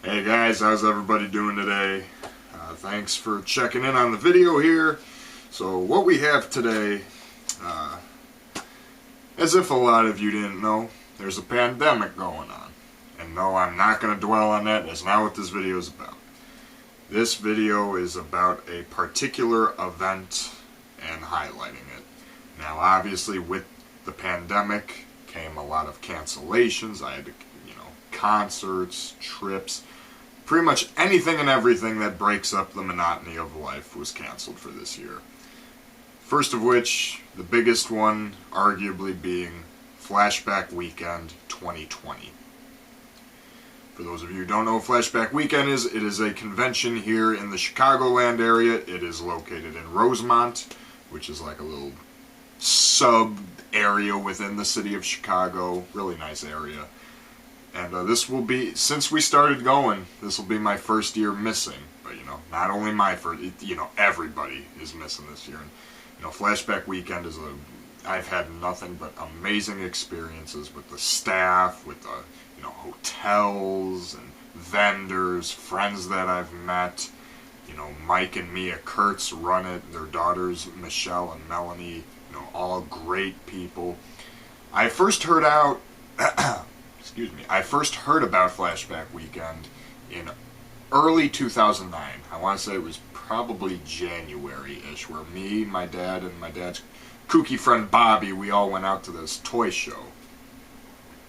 Hey guys, how's everybody doing today? Thanks for checking in on the video here. So what we have today, as if a lot of you didn't know, there's a pandemic going on. And no, I'm not going to dwell on that. That's not what this video is about. This video is about a particular event and highlighting it. Now obviously with the pandemic came a lot of cancellations. I had to, concerts, trips, pretty much anything and everything that breaks up the monotony of life was canceled for this year. First of which, the biggest one arguably being Flashback Weekend 2020. For those of you who don't know what Flashback Weekend is, it is a convention here in the Chicagoland area. It is located in Rosemont, which is like a little sub area within the city of Chicago. Really nice area. And this will be, since we started going, this will be my first year missing. But, not only my first, everybody is missing this year. And, Flashback Weekend is I've had nothing but amazing experiences with the staff, with the, hotels and vendors, friends that I've met. Mike and Mia Kurtz run it, their daughters Michelle and Melanie, all great people. I first heard about Flashback Weekend in early 2009. I want to say it was probably January-ish, where me, my dad, and my dad's kooky friend Bobby, we all went out to this toy show.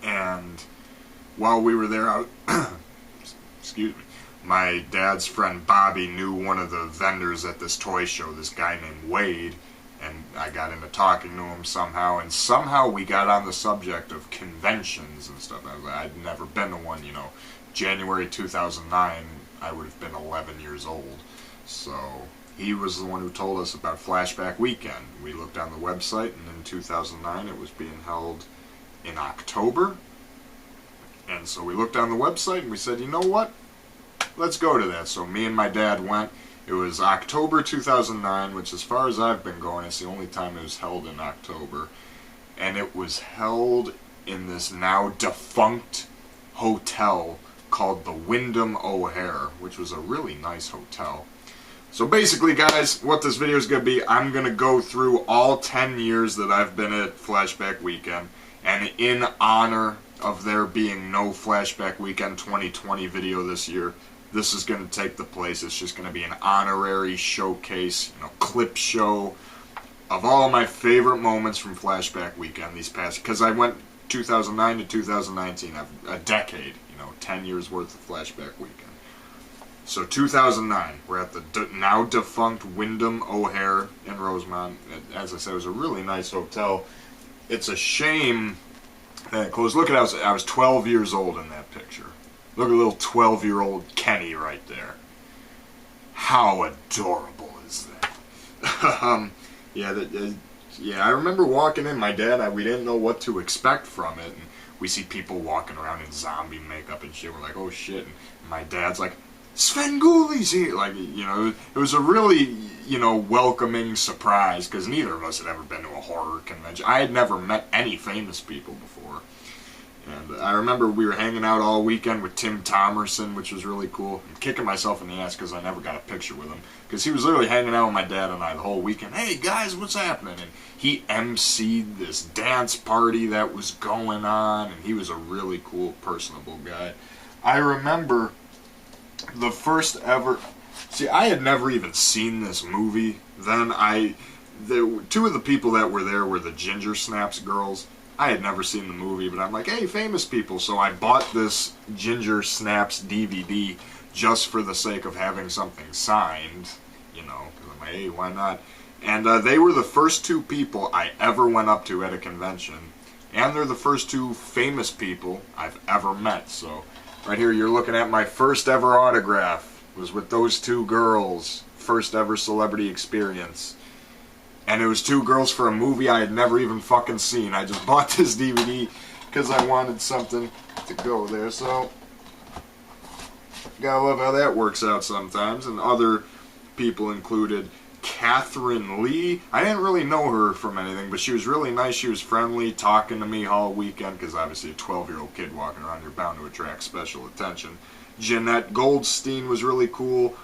And while we were there, my dad's friend Bobby knew one of the vendors at this toy show, this guy named Wade, and I got into talking to him somehow, and somehow we got on the subject of conventions and stuff. I'd never been to one, January 2009, I would have been 11 years old. So he was the one who told us about Flashback Weekend. We looked on the website, and in 2009 it was being held in October. And so we looked on the website and we said, you know what? Let's go to that. So me and my dad went. It was October 2009, which as far as I've been going, it's the only time it was held in October. And it was held in this now defunct hotel called the Wyndham O'Hare, which was a really nice hotel. So basically, guys, what this video is going to be, I'm going to go through all 10 years that I've been at Flashback Weekend. And in honor of there being no Flashback Weekend 2020 video this year, this is going to take the place. It's just going to be an honorary showcase, clip show of all of my favorite moments from Flashback Weekend these past, because I went 2009 to 2019, a decade, 10 years worth of Flashback Weekend. So 2009, we're at the now defunct Wyndham O'Hare in Rosemont. As I said, it was a really nice hotel. It's a shame that it closed. Look at, I was 12 years old in that picture. Look at little 12-year-old Kenny right there. How adorable is that? Yeah, I remember walking in. My dad, we didn't know what to expect from it. And we see people walking around in zombie makeup and shit. We're like, oh shit. And my dad's like, Svengoolie's here. Like, it was a really, welcoming surprise, because neither of us had ever been to a horror convention. I had never met any famous people before. And I remember we were hanging out all weekend with Tim Thomerson, which was really cool. I'm kicking myself in the ass because I never got a picture with him. Because he was literally hanging out with my dad and I the whole weekend. Hey guys, what's happening? And he emceed this dance party that was going on. And he was a really cool, personable guy. I remember the first ever... See, I had never even seen this movie. Then two of the people that were there were the Ginger Snaps girls. I had never seen the movie, but I'm like, hey, famous people. So I bought this Ginger Snaps DVD just for the sake of having something signed, because I'm like, hey, why not? And they were the first two people I ever went up to at a convention, and they're the first two famous people I've ever met. So right here, you're looking at my first ever autograph. It was with those two girls, first ever celebrity experience. And it was two girls for a movie I had never even fucking seen. I just bought this DVD because I wanted something to go there. So, gotta love how that works out sometimes. And other people included Catherine Lee. I didn't really know her from anything, but she was really nice. She was friendly, talking to me all weekend, because obviously a 12-year-old kid walking around, you're bound to attract special attention. Jeanette Goldstein was really cool.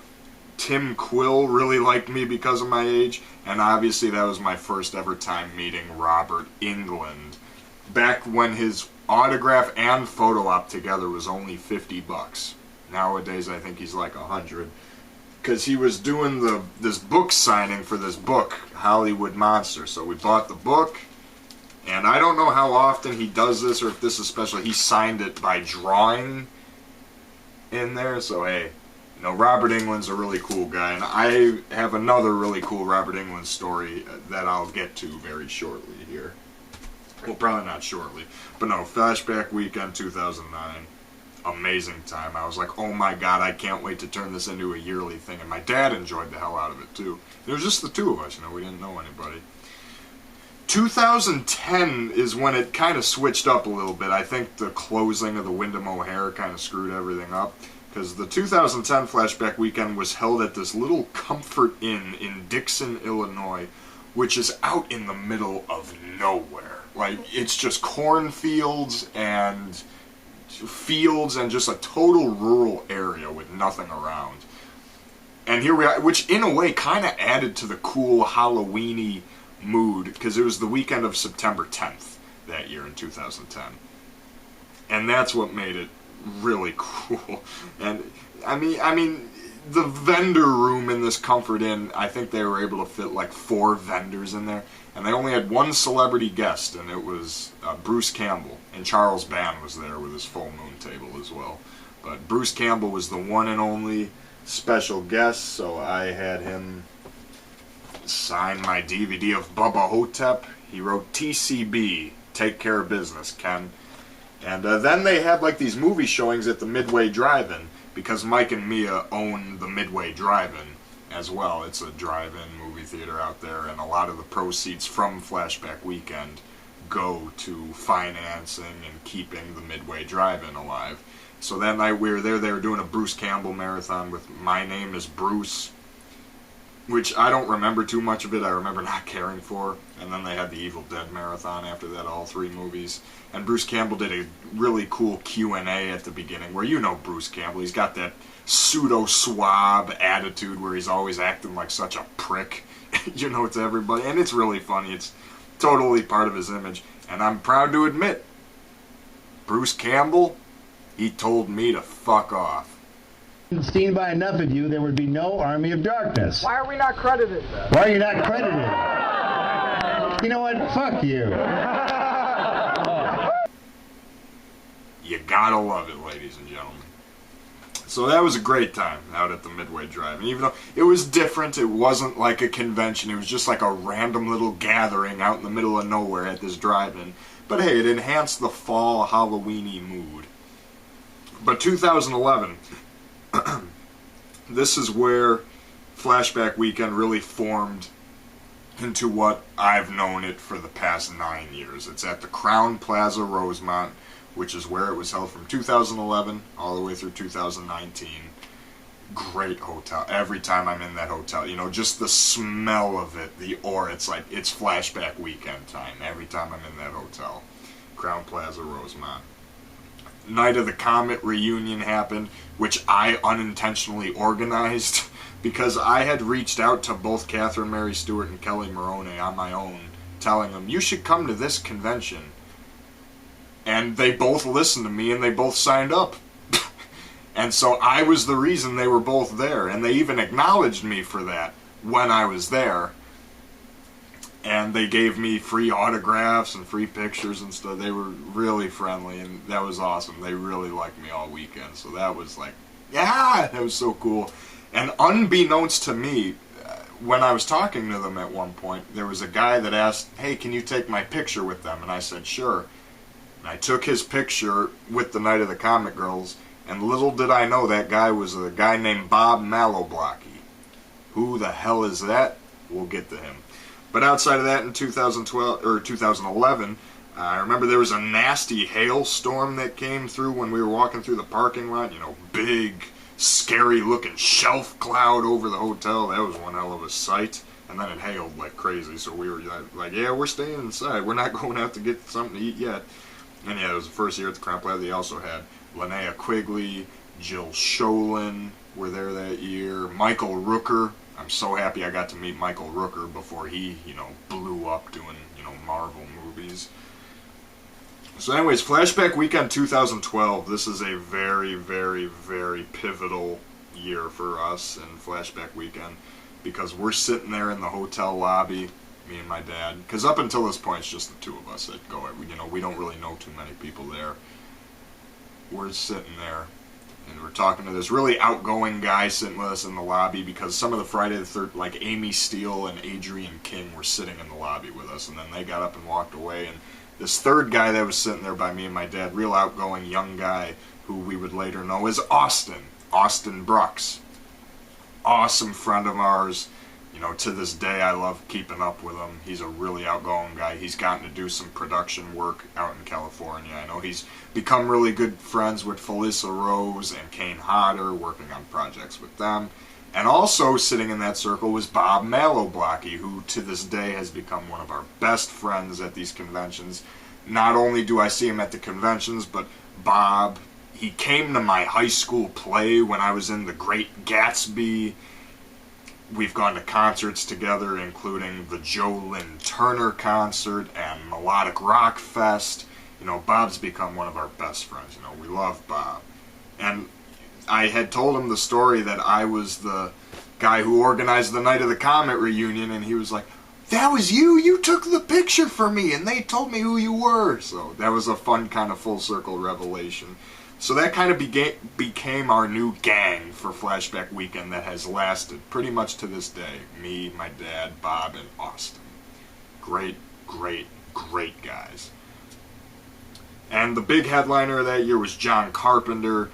Tim Quill really liked me because of my age. And obviously that was my first ever time meeting Robert Englund. Back when his autograph and photo op together was only $50. Nowadays I think he's like $100. Because he was doing this book signing for this book, Hollywood Monster. So we bought the book. And I don't know how often he does this or if this is special. He signed it by drawing in there. So hey, you know, Robert Englund's a really cool guy, and I have another really cool Robert Englund story that I'll get to very shortly here. Well, probably not shortly, but no, Flashback Weekend 2009, amazing time. I was like, oh my god, I can't wait to turn this into a yearly thing, and my dad enjoyed the hell out of it too. It was just the two of us, you know, we didn't know anybody. 2010 is when it kind of switched up a little bit. I think the closing of the Wyndham O'Hare kind of screwed everything up. Because the 2010 Flashback Weekend was held at this little Comfort Inn in Dixon, Illinois, which is out in the middle of nowhere. Like, it's just cornfields and fields and just a total rural area with nothing around. And here we are, which in a way kind of added to the cool Halloween-y mood, because it was the weekend of September 10th that year in 2010. And that's what made it really cool. And I mean the vendor room in this Comfort Inn, I think they were able to fit like 4 vendors in there, and they only had one celebrity guest, and it was Bruce Campbell, and Charles Band was there with his full moon table as well. But Bruce Campbell was the one and only special guest, so I had him sign my DVD of Bubba Hotep. He wrote TCB, Take Care of Business, Ken. And then they had like these movie showings at the Midway Drive-In, because Mike and Mia own the Midway Drive-In as well. It's a drive-in movie theater out there, and a lot of the proceeds from Flashback Weekend go to financing and keeping the Midway Drive-In alive. So that night we were there, they were doing a Bruce Campbell marathon with My Name is Bruce, which I don't remember too much of it. I remember not caring for. And then they had the Evil Dead marathon after that, all 3 movies. And Bruce Campbell did a really cool Q&A at the beginning, where you know Bruce Campbell. He's got that pseudo-suave attitude where he's always acting like such a prick, you know, to everybody. And it's really funny. It's totally part of his image. And I'm proud to admit, Bruce Campbell, he told me to fuck off. Seen by enough of you, there would be no Army of Darkness. Why are we not credited then? Why are you not credited? You know what? Fuck you. You gotta love it, ladies and gentlemen. So that was a great time out at the Midway Drive. And even though it was different, it wasn't like a convention, it was just like a random little gathering out in the middle of nowhere at this drive-in. But hey, it enhanced the fall Halloween-y mood. But 2011... this is where Flashback Weekend really formed into what I've known it for the past 9 years. It's at the Crown Plaza Rosemont, which is where it was held from 2011 all the way through 2019. Great hotel. Every time I'm in that hotel, you know, just the smell of it, the aura, it's like, it's Flashback Weekend time every time I'm in that hotel. Crown Plaza Rosemont. Night of the Comet reunion happened, which I unintentionally organized because I had reached out to both Catherine Mary Stewart and Kelly Maroney on my own, telling them, you should come to this convention. And they both listened to me and they both signed up. And so I was the reason they were both there, and they even acknowledged me for that when I was there. And they gave me free autographs and free pictures and stuff. They were really friendly, and that was awesome. They really liked me all weekend. So that was like, yeah, that was so cool. And unbeknownst to me, when I was talking to them at one point, there was a guy that asked, hey, can you take my picture with them? And I said, sure. And I took his picture with the Night of the Comet Girls, and little did I know that guy was a guy named Bob Maloblocky. Who the hell is that? We'll get to him. But outside of that, in 2012 or 2011, I remember there was a nasty hailstorm that came through when we were walking through the parking lot. You know, big, scary-looking shelf cloud over the hotel. That was one hell of a sight. and then it hailed like crazy, so we were like, yeah, we're staying inside. We're not going out to get something to eat yet. And yeah, it was the first year at the Crown Plaza. They also had Linnea Quigley, Jill Sholin were there that year. Michael Rooker. I'm so happy I got to meet Michael Rooker before he, blew up doing, Marvel movies. So anyways, Flashback Weekend 2012. This is a very, very, very pivotal year for us in Flashback Weekend because we're sitting there in the hotel lobby, me and my dad, because up until this point it's just the two of us that go. We don't really know too many people there. We're sitting there, and we're talking to this really outgoing guy sitting with us in the lobby because some of the Friday the 13th, like Amy Steele and Adrian King, were sitting in the lobby with us, and then they got up and walked away. And this third guy that was sitting there by me and my dad, real outgoing young guy, who we would later know as Austin Brooks. Awesome friend of ours. To this day, I love keeping up with him. He's a really outgoing guy. He's gotten to do some production work out in California. I know he's become really good friends with Felissa Rose and Kane Hodder, working on projects with them. And also sitting in that circle was Bob Maloblocky, who to this day has become one of our best friends at these conventions. Not only do I see him at the conventions, but Bob, he came to my high school play when I was in The Great Gatsby. We've gone to concerts together, including the Joe Lynn Turner concert and Melodic Rock Fest. Bob's become one of our best friends. We love Bob. And I had told him the story that I was the guy who organized the Night of the Comet reunion, and he was like, that was you? You took the picture for me, and they told me who you were. So that was a fun kind of full circle revelation. So that kind of became our new gang for Flashback Weekend that has lasted pretty much to this day. Me, my dad, Bob, and Austin. Great, great, great guys. And the big headliner of that year was John Carpenter.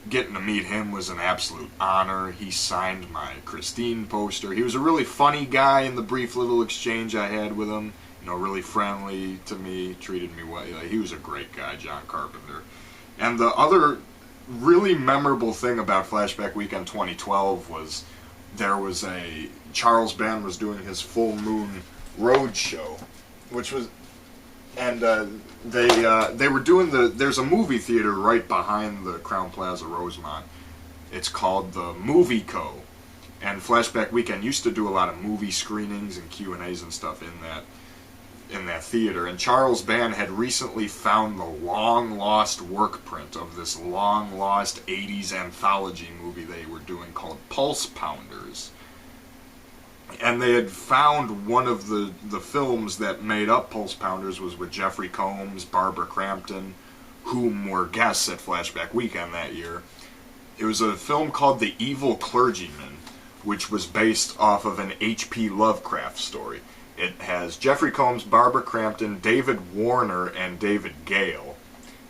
Getting to meet him was an absolute honor. He signed my Christine poster. He was a really funny guy in the brief little exchange I had with him. Really friendly to me, treated me well. He was a great guy, John Carpenter. And the other really memorable thing about Flashback Weekend 2012 was Charles Band was doing his Full Moon Road show, which was, and they were doing there's a movie theater right behind the Crown Plaza Rosemont. It's called the Movie Co. And Flashback Weekend used to do a lot of movie screenings and Q&As and stuff in that theater, and Charles Band had recently found the long-lost work print of this long-lost 80s anthology movie they were doing called Pulse Pounders. And they had found one of the films that made up Pulse Pounders was with Jeffrey Combs, Barbara Crampton, whom were guests at Flashback Weekend that year. It was a film called The Evil Clergymen, which was based off of an H.P. Lovecraft story. It has Jeffrey Combs, Barbara Crampton, David Warner, and David Gale.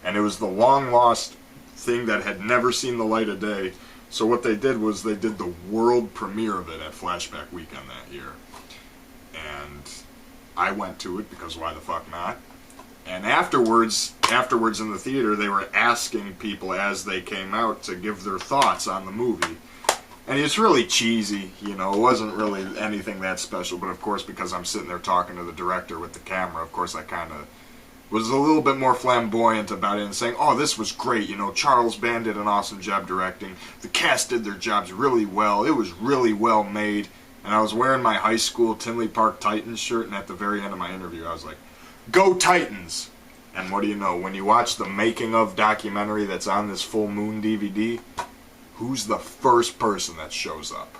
And it was the long-lost thing that had never seen the light of day. So what they did was they did the world premiere of it at Flashback Weekend that year. And I went to it, because why the fuck not? And afterwards in the theater, they were asking people as they came out to give their thoughts on the movie. And it's really cheesy, it wasn't really anything that special, but of course, because I'm sitting there talking to the director with the camera, of course I kind of was a little bit more flamboyant about it and saying, oh, this was great, Charles Band did an awesome job directing, the cast did their jobs really well, it was really well made, and I was wearing my high school Tinley Park Titans shirt, and at the very end of my interview I was like, go Titans! And what do you know, when you watch the making of documentary that's on this Full Moon DVD, who's the first person that shows up?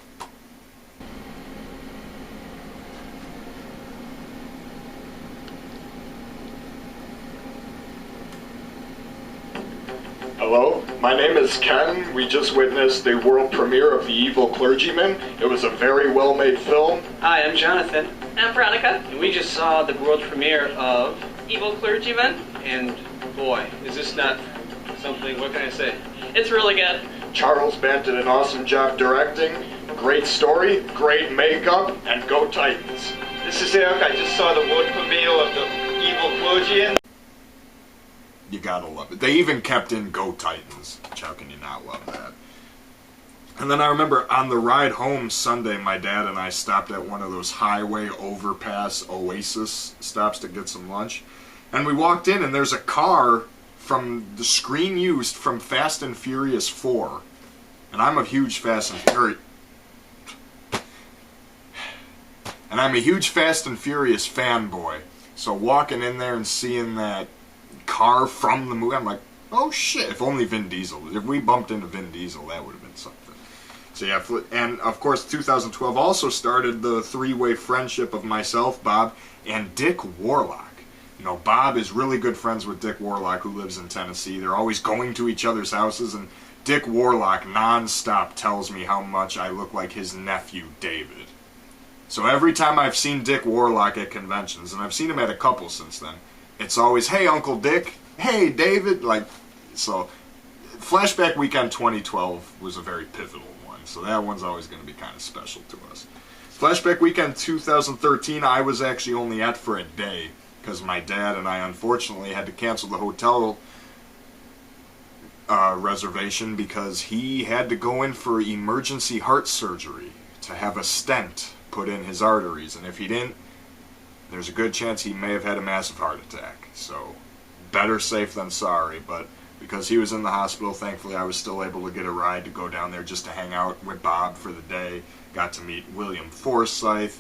Hello, my name is Ken. We just witnessed the world premiere of The Evil Clergymen. It was a very well-made film. Hi, I'm Jonathan. I'm Veronica. And we just saw the world premiere of Evil Clergymen. And boy, is this not something, what can I say? It's really good. Charles Band did an awesome job directing, great story, great makeup, and go Titans. This is Eric. I just saw the world premiere of the Evil Clergymen. You gotta love it. They even kept in Go Titans. How can you not love that? And then I remember on the ride home Sunday, my dad and I stopped at one of those highway overpass Oasis stops to get some lunch. And we walked in, and there's a car from the screen used from Fast and Furious 4. And I'm a huge Fast and Furious... And I'm a huge Fast and Furious fanboy. So walking in there and seeing that car from the movie, I'm like, oh shit, if only Vin Diesel. If we bumped into Vin Diesel, that would have been something. So yeah, and of course 2012 also started the three-way friendship of myself, Bob, and Dick Warlock. You know, Bob is really good friends with Dick Warlock, who lives in Tennessee. They're always going to each other's houses, and Dick Warlock non-stop tells me how much I look like his nephew, David. So every time I've seen Dick Warlock at conventions, and I've seen him at a couple since then, it's always, hey, Uncle Dick, hey, David, like, so Flashback Weekend 2012 was a very pivotal one, so that one's always going to be kind of special to us. Flashback Weekend 2013, I was actually only at for a day, because my dad and I unfortunately had to cancel the hotel reservation because he had to go in for emergency heart surgery to have a stent put in his arteries, and if he didn't, there's a good chance he may have had a massive heart attack. So better safe than sorry, but because he was in the hospital, thankfully I was still able to get a ride to go down there just to hang out with Bob for the day. Got to meet William Forsythe,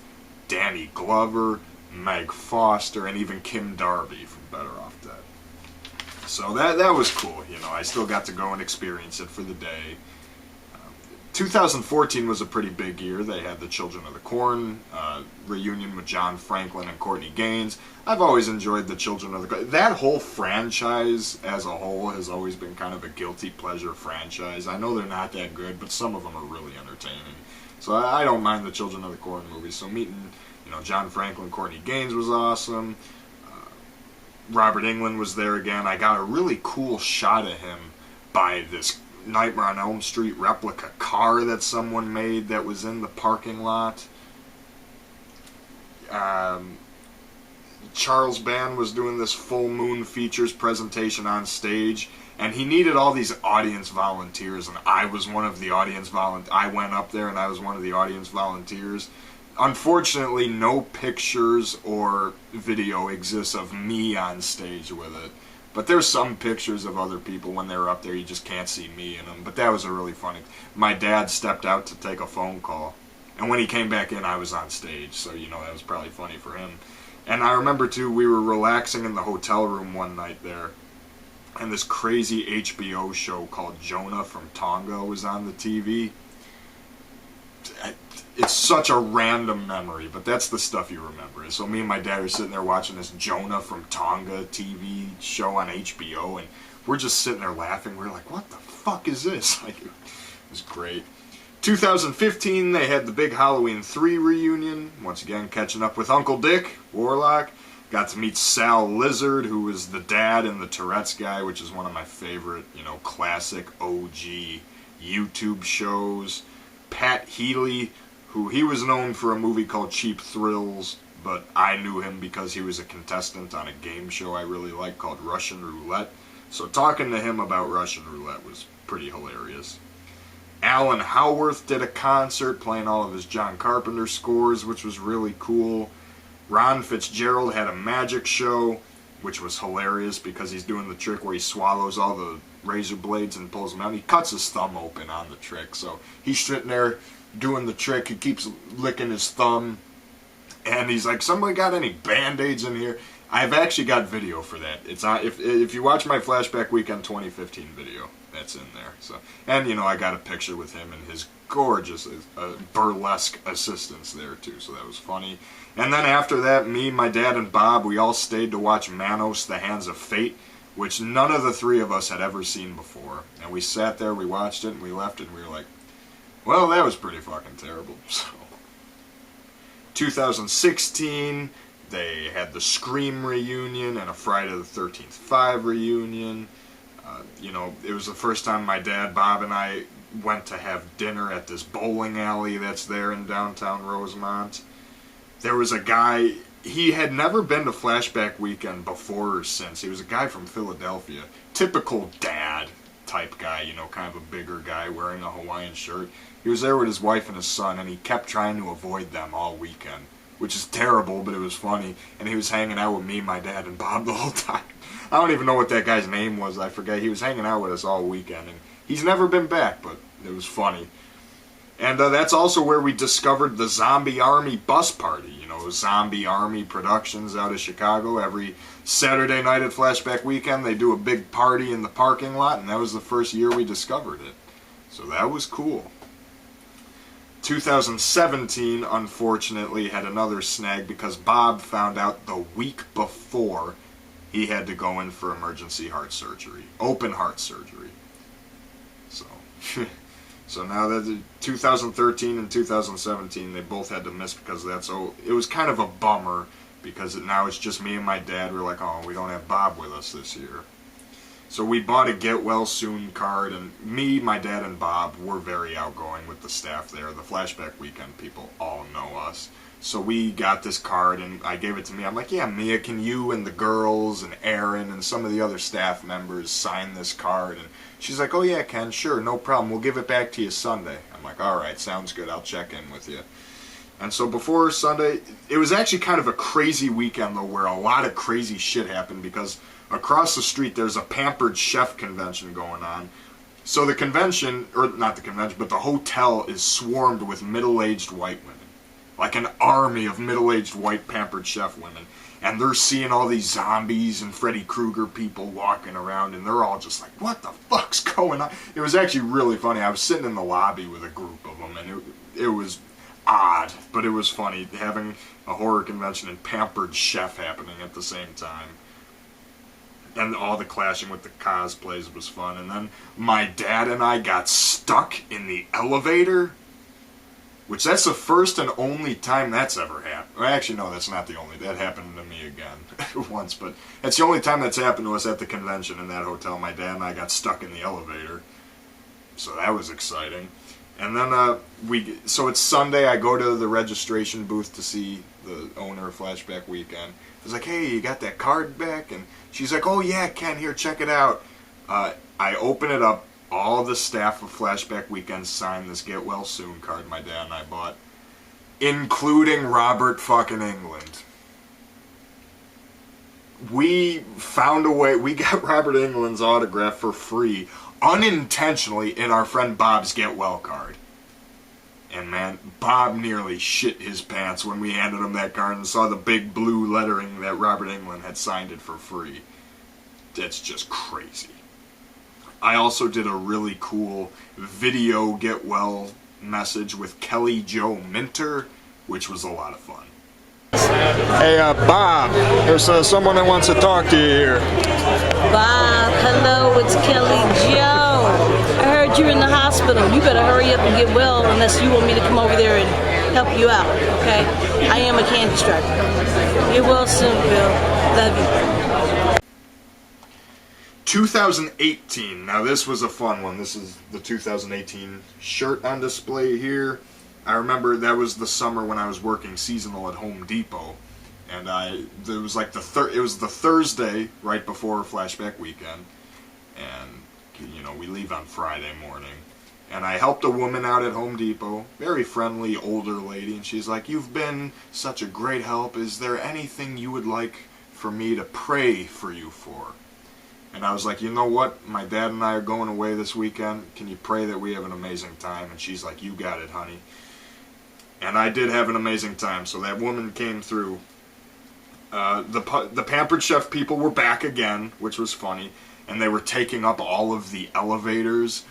Danny Glover, Meg Foster, and even Kim Darby from Better Off Dead. So that was cool, you know, I still got to go and experience it for the day. 2014 was a pretty big year. They had the Children of the Corn reunion with John Franklin and Courtney Gaines. I've always enjoyed the Children of the Corn. That whole franchise as a whole has always been kind of a guilty pleasure franchise. I know they're not that good, but some of them are really entertaining. So I don't mind the Children of the Corn movies. So meeting, you know, John Franklin, Courtney Gaines was awesome. Robert Englund was there again. I got a really cool shot of him by this Nightmare on Elm Street replica car that someone made that was in the parking lot. Charles Band was doing this Full Moon Features presentation on stage, and he needed all these audience volunteers, and I was one of the audience volunteers. I went up there and I was one of the audience volunteers. Unfortunately, no pictures or video exists of me on stage with it. But there's some pictures of other people when they were up there. You just can't see me in them. But that was a really funny... My dad stepped out to take a phone call. And when he came back in, I was on stage. So, you know, that was probably funny for him. And I remember, too, we were relaxing in the hotel room one night there. And this crazy HBO show called Jonah from Tonga was on the TV. It's such a random memory, but that's the stuff you remember. So me and my dad are sitting there watching this Jonah from Tonga TV show on HBO, and we're just sitting there laughing. We're like, what the fuck is this? Like, it was great. 2015, they had the big Halloween 3 reunion. Once again, catching up with Uncle Dick Warlock. Got to meet Sal Lizard, who was the dad in the Tourette's Guy, which is one of my favorite, you know, classic OG YouTube shows. Pat Healy, who he was known for a movie called Cheap Thrills, but I knew him because he was a contestant on a game show I really liked called Russian Roulette. So talking to him about Russian Roulette was pretty hilarious. Alan Howarth did a concert playing all of his John Carpenter scores, which was really cool. Ron Fitzgerald had a magic show, which was hilarious because he's doing the trick where he swallows all the razor blades and pulls them out. He cuts his thumb open on the trick, so he's sitting there doing the trick. He keeps licking his thumb, and he's like, "Somebody got any Band-Aids in here?" I've actually got video for that. It's on, if you watch my Flashback Weekend 2015 video, that's in there. So, and you know, I got a picture with him and his gorgeous burlesque assistants there too, so that was funny. And then after that, me, my dad, and Bob, we all stayed to watch Manos: The Hands of Fate, which none of the three of us had ever seen before. And we sat there, we watched it, and we left it, and we were like, well, that was pretty fucking terrible. So, 2016, they had the Scream reunion and a Friday the 13th 5 reunion. You know, it was the first time my dad, Bob, and I went to have dinner at this bowling alley that's there in downtown Rosemont. There was a guy, he had never been to Flashback Weekend before or since. He was a guy from Philadelphia. Typical dad. type guy, you know, kind of a bigger guy wearing a Hawaiian shirt. He was there with his wife and his son, and he kept trying to avoid them all weekend, which is terrible, but it was funny. And he was hanging out with me, my dad, and Bob the whole time. I don't even know what that guy's name was. I forget. He was hanging out with us all weekend, and he's never been back, but it was funny. And that's also where we discovered the Zombie Army bus party. You know, Zombie Army Productions out of Chicago. Every Saturday night at Flashback Weekend, they do a big party in the parking lot, and that was the first year we discovered it. So that was cool. 2017, unfortunately, had another snag because Bob found out the week before he had to go in for emergency heart surgery. Open heart surgery. So... So now that 2013 and 2017, they both had to miss because of that. So it was kind of a bummer because now it's just me and my dad. We're like, oh, we don't have Bob with us this year. So we bought a get well soon card, and me, my dad, and Bob were very outgoing with the staff there. The Flashback Weekend people all know us. So we got this card, and I gave it to Mia. I'm like, yeah, Mia, can you and the girls and Aaron and some of the other staff members sign this card? And she's like, oh yeah, Ken, sure, no problem. We'll give it back to you Sunday. I'm like, all right, sounds good. I'll check in with you. And so before Sunday, it was actually kind of a crazy weekend, though, where a lot of crazy shit happened because across the street there's a Pampered Chef convention going on. So the convention, or not the convention, but the hotel is swarmed with middle-aged white women. Like an army of middle-aged white Pampered Chef women. And they're seeing all these zombies and Freddy Krueger people walking around, and they're all just like, what the fuck's going on? It was actually really funny. I was sitting in the lobby with a group of them, and it was odd, but it was funny having a horror convention and Pampered Chef happening at the same time. And all the clashing with the cosplays was fun. And then my dad and I got stuck in the elevator. Which that's the first and only time that's ever happened. Well, actually, no, that's not the only. That happened to me again once, but that's the only time that's happened to us at the convention in that hotel. My dad and I got stuck in the elevator, so that was exciting. And then so it's Sunday. I go to the registration booth to see the owner of Flashback Weekend. I was like, "Hey, you got that card back?" And she's like, "Oh yeah, Ken, here, check it out." I open it up. All the staff of Flashback Weekend signed this Get Well Soon card my dad and I bought, including Robert fucking Englund. We found a way, we got Robert Englund's autograph for free, unintentionally, in our friend Bob's Get Well card. And man, Bob nearly shit his pants when we handed him that card and saw the big blue lettering that Robert Englund had signed it for free. That's just crazy. I also did a really cool video get well message with Kelly Jo Minter, which was a lot of fun. Hey, Bob, there's someone that wants to talk to you here. Bob, hello, it's Kelly Jo. I heard you're in the hospital. You better hurry up and get well unless you want me to come over there and help you out, okay? I am a candy striker. Get well soon, Bill. Love you. 2018. Now this was a fun one. This is the 2018 shirt on display here. I remember that was the summer when I was working seasonal at Home Depot, and it was like it was the Thursday right before Flashback Weekend, and you know we leave on Friday morning, and I helped a woman out at Home Depot, very friendly older lady, and she's like, "You've been such a great help. Is there anything you would like for me to pray for you for?" And I was like, you know what? My dad and I are going away this weekend. Can you pray that we have an amazing time? And she's like, you got it, honey. And I did have an amazing time. So that woman came through. The Pampered Chef people were back again, which was funny. And they were taking up all of the elevators,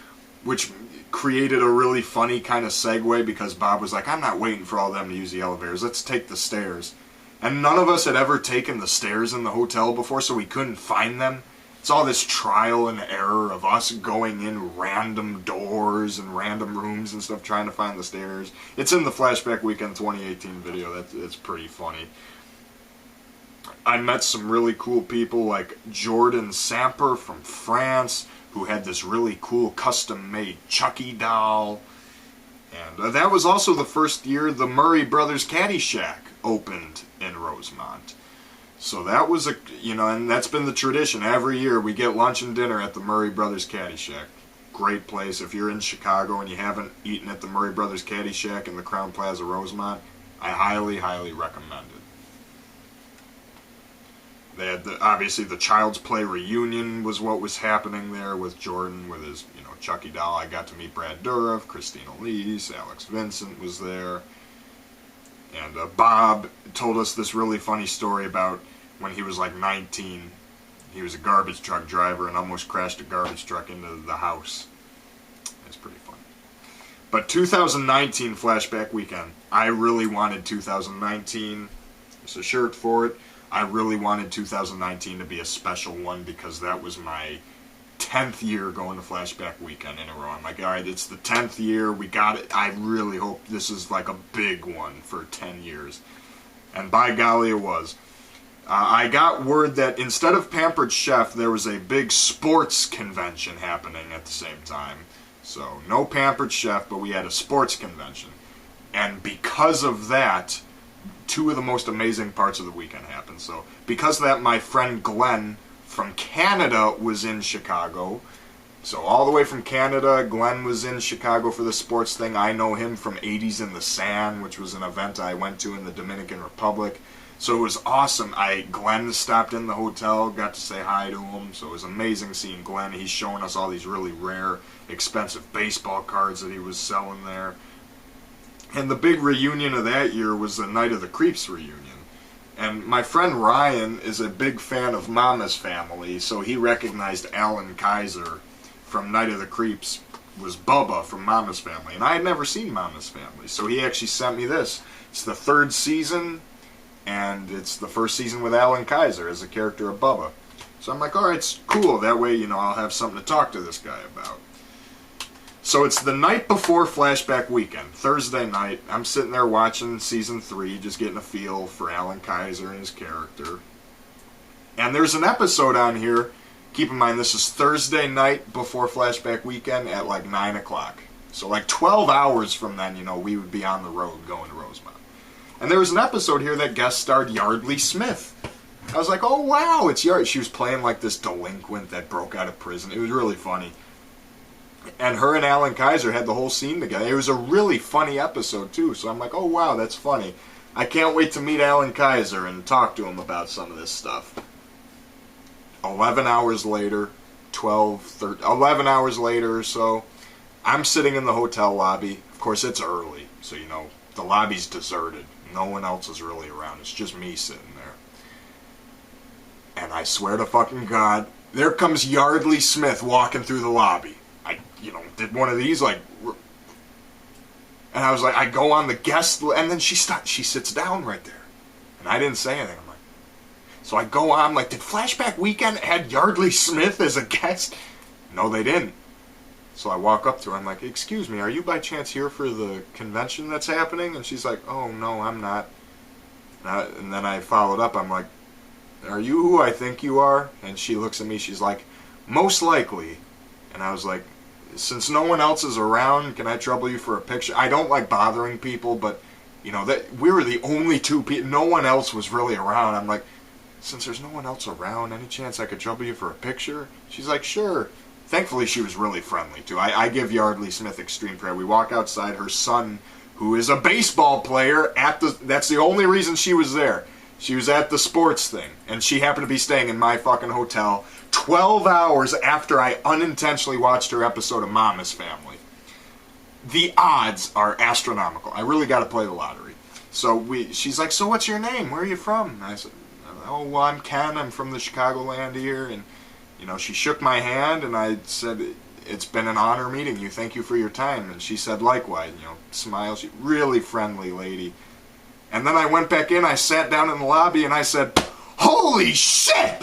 which created a really funny kind of segue because Bob was like, I'm not waiting for all of them to use the elevators. Let's take the stairs. And none of us had ever taken the stairs in the hotel before, so we couldn't find them. It's all this trial and error of us going in random doors and random rooms and stuff trying to find the stairs. It's in the Flashback Weekend 2018 video. It's pretty funny. I met some really cool people like Jordan Samper from France, who had this really cool custom-made Chucky doll. And that was also the first year the Murray Brothers Caddyshack opened in Rosemont. So that was and that's been the tradition. Every year we get lunch and dinner at the Murray Brothers Caddy Shack. Great place. If you're in Chicago and you haven't eaten at the Murray Brothers Caddy Shack in the Crown Plaza Rosemont, I highly, highly recommend it. They had obviously the Child's Play reunion was what was happening there with Jordan with his Chucky doll. I got to meet Brad Dourif, Christina Elise, Alex Vincent was there. And Bob told us this really funny story about when he was like 19. He was a garbage truck driver and almost crashed a garbage truck into the house. It's pretty funny. But 2019 Flashback Weekend. I really wanted 2019. There's a shirt for it. I really wanted 2019 to be a special one because that was my 10th year going to Flashback Weekend in a row. I'm like, all right, it's the 10th year. We got it. I really hope this is like a big one for 10 years. And by golly, it was. I got word that instead of Pampered Chef, there was a big sports convention happening at the same time. So, no Pampered Chef, but we had a sports convention. And because of that, two of the most amazing parts of the weekend happened. So, because of that, my friend Glenn from Canada was in Chicago. So all the way from Canada, Glenn was in Chicago for the sports thing. I know him from 80s in the Sand, which was an event I went to in the Dominican Republic. So it was awesome. Glenn stopped in the hotel, got to say hi to him. So it was amazing seeing Glenn. He's showing us all these really rare, expensive baseball cards that he was selling there. And the big reunion of that year was the Night of the Creeps reunion. And my friend Ryan is a big fan of Mama's Family, so he recognized Alan Kaiser from Night of the Creeps was Bubba from Mama's Family. And I had never seen Mama's Family, so he actually sent me this. It's the 3rd season, and it's the 1st season with Alan Kaiser as a character of Bubba. So I'm like, all right, it's cool. That way, I'll have something to talk to this guy about. So it's the night before Flashback Weekend, Thursday night. I'm sitting there watching Season 3, just getting a feel for Alan Kaiser and his character. And there's an episode on here. Keep in mind, this is Thursday night before Flashback Weekend at like 9 o'clock. So like 12 hours from then, we would be on the road going to Rosemont. And there was an episode here that guest starred Yardley Smith. I was like, oh wow, it's Yardley. She was playing like this delinquent that broke out of prison. It was really funny. And her and Alan Kaiser had the whole scene together. It was a really funny episode, too. So I'm like, oh, wow, that's funny. I can't wait to meet Alan Kaiser and talk to him about some of this stuff. 11 hours later, 11 hours later or so, I'm sitting in the hotel lobby. Of course, it's early. So, the lobby's deserted. No one else is really around. It's just me sitting there. And I swear to fucking God, there comes Yardley Smith walking through the lobby. I, did one of these, and I was like, I go on the guest, and then she sits down right there. And I didn't say anything. I'm like, so I go on, did Flashback Weekend add Yardley Smith as a guest? No, they didn't. So I walk up to her, I'm like, excuse me, are you by chance here for the convention that's happening? And she's like, oh, no, I'm not. And then I followed up, I'm like, are you who I think you are? And she looks at me, she's like, most likely. And I was like, since no one else is around, can I trouble you for a picture? I don't like bothering people, but, that we were the only two people. No one else was really around. I'm like, since there's no one else around, any chance I could trouble you for a picture? She's like, sure. Thankfully, she was really friendly, too. I give Yardley Smith extreme credit. We walk outside. Her son, who is a baseball player, that's the only reason she was there. She was at the sports thing, and she happened to be staying in my fucking hotel 12 hours after I unintentionally watched her episode of Mama's Family. The odds are astronomical. I really got to play the lottery. So she's like, so what's your name? Where are you from? And I said, oh, well, I'm Ken. I'm from the Chicagoland here. And, she shook my hand, and I said, it's been an honor meeting you. Thank you for your time. And she said, likewise, smile. She really friendly lady. And then I went back in, I sat down in the lobby, and I said, holy shit!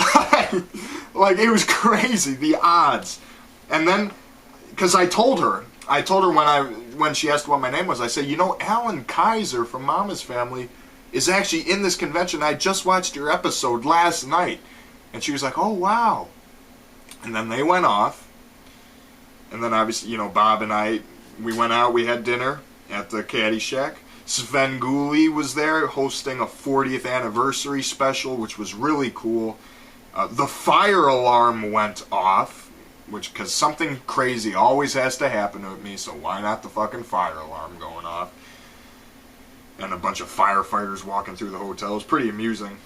It was crazy, the odds. And then, because I told her when she asked what my name was, I said, Alan Kaiser from Mama's Family is actually in this convention. I just watched your episode last night. And she was like, oh, wow. And then they went off. And then obviously, Bob and I, we went out, we had dinner at the Caddy Shack. Svengoolie was there hosting a 40th anniversary special, which was really cool. The fire alarm went off, because something crazy always has to happen with me, so why not the fucking fire alarm going off? And a bunch of firefighters walking through the hotel. It was pretty amusing.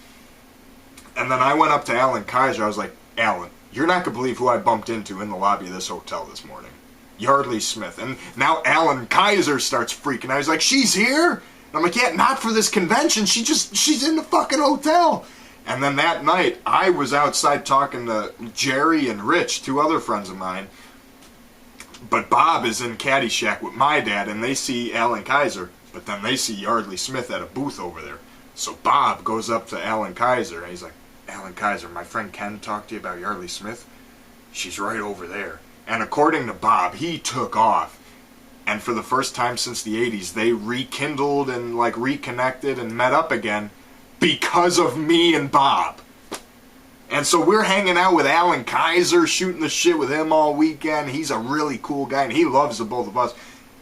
And then I went up to Alan Kaiser. I was like, Alan, you're not going to believe who I bumped into in the lobby of this hotel this morning. Yardley Smith. And now Alan Kaiser starts freaking out. He's like, she's here? And I'm like, yeah, not for this convention. She's in the fucking hotel. And then that night, I was outside talking to Jerry and Rich, two other friends of mine. But Bob is in Caddyshack with my dad, and they see Alan Kaiser. But then they see Yardley Smith at a booth over there. So Bob goes up to Alan Kaiser, and he's like, Alan Kaiser, my friend Ken talked to you about Yardley Smith? She's right over there. And according to Bob, he took off. And for the first time since the 80s, they rekindled and like reconnected and met up again because of me and Bob. And so we're hanging out with Alan Kaiser, shooting the shit with him all weekend. He's a really cool guy, and he loves the both of us.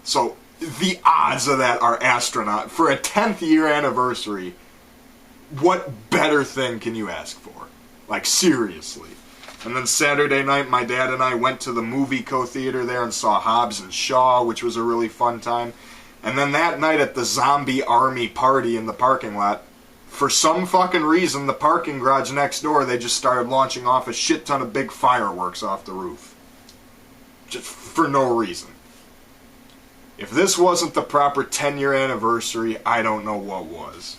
So the odds of that are astronaut. For a 10th year anniversary, what better thing can you ask for? Like, seriously. And then Saturday night, my dad and I went to the movie co-theater there and saw Hobbs and Shaw, which was a really fun time. And then that night at the Zombie Army party in the parking lot, for some fucking reason, the parking garage next door, they just started launching off a shit ton of big fireworks off the roof. Just for no reason. If this wasn't the proper 10-year anniversary, I don't know what was.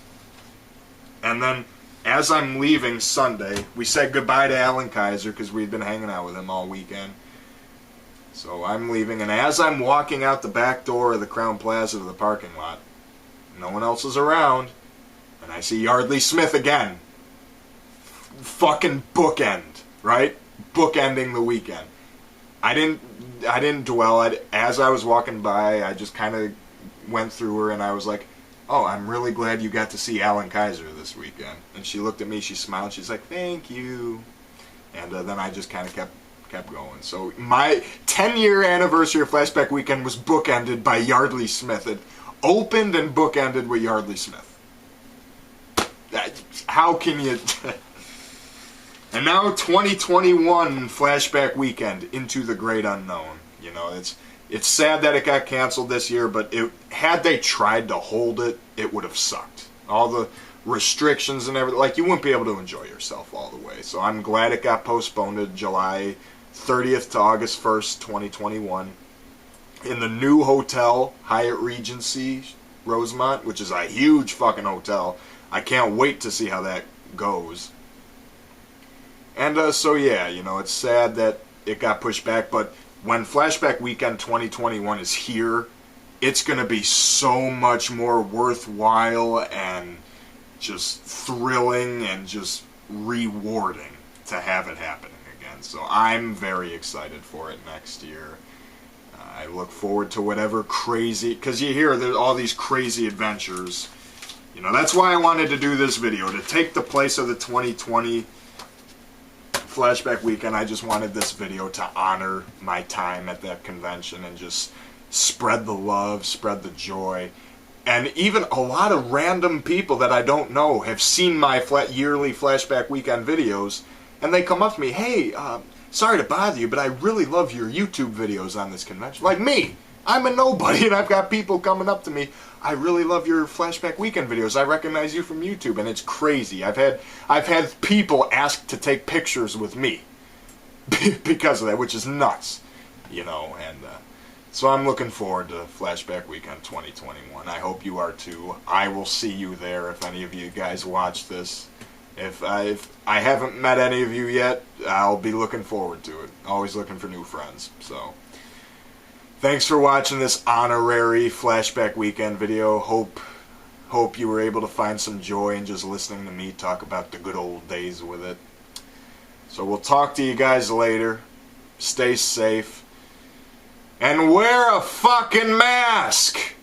And then, as I'm leaving Sunday, we said goodbye to Alan Kaiser because we'd been hanging out with him all weekend. So I'm leaving, and as I'm walking out the back door of the Crown Plaza to the parking lot, no one else is around, and I see Yardley Smith again. Fucking bookend, right? Bookending the weekend. I didn't dwell. As I was walking by, I just kind of went through her, and I was like, oh, I'm really glad you got to see Alan Kaiser this weekend. And she looked at me, she smiled, she's like, thank you. And then I just kind of kept going. So my 10-year anniversary of Flashback Weekend was bookended by Yardley Smith. It opened and bookended with Yardley Smith. How can you... And now 2021 Flashback Weekend, Into the Great Unknown. You know, it's sad that it got canceled this year, but had they tried to hold it, it would have sucked. All the restrictions and everything, like, you wouldn't be able to enjoy yourself all the way. So I'm glad it got postponed to July 30th to August 1st, 2021. In the new hotel, Hyatt Regency Rosemont, which is a huge fucking hotel. I can't wait to see how that goes. And so yeah, you know, it's sad that it got pushed back, but when Flashback Weekend 2021 is here, it's going to be so much more worthwhile and just thrilling and just rewarding to have it happening again. So I'm very excited for it next year. I look forward to whatever crazy, because you hear there's all these crazy adventures. You know, that's why I wanted to do this video, to take the place of the 2020 Flashback Weekend. I just wanted this video to honor my time at that convention and just spread the love, spread the joy. And even a lot of random people that I don't know have seen my yearly Flashback Weekend videos, and they come up to me, hey, sorry to bother you, but I really love your YouTube videos on this convention. Like me, I'm a nobody, and I've got people coming up to me, I really love your Flashback Weekend videos. I recognize you from YouTube, and it's crazy. I've had people ask to take pictures with me because of that, which is nuts, you know. And so I'm looking forward to Flashback Weekend 2021. I hope you are too. I will see you there if any of you guys watch this. If I haven't met any of you yet, I'll be looking forward to it. Always looking for new friends. So thanks for watching this honorary Flashback Weekend video. Hope you were able to find some joy in just listening to me talk about the good old days with it. So we'll talk to you guys later. Stay safe. And wear a fucking mask!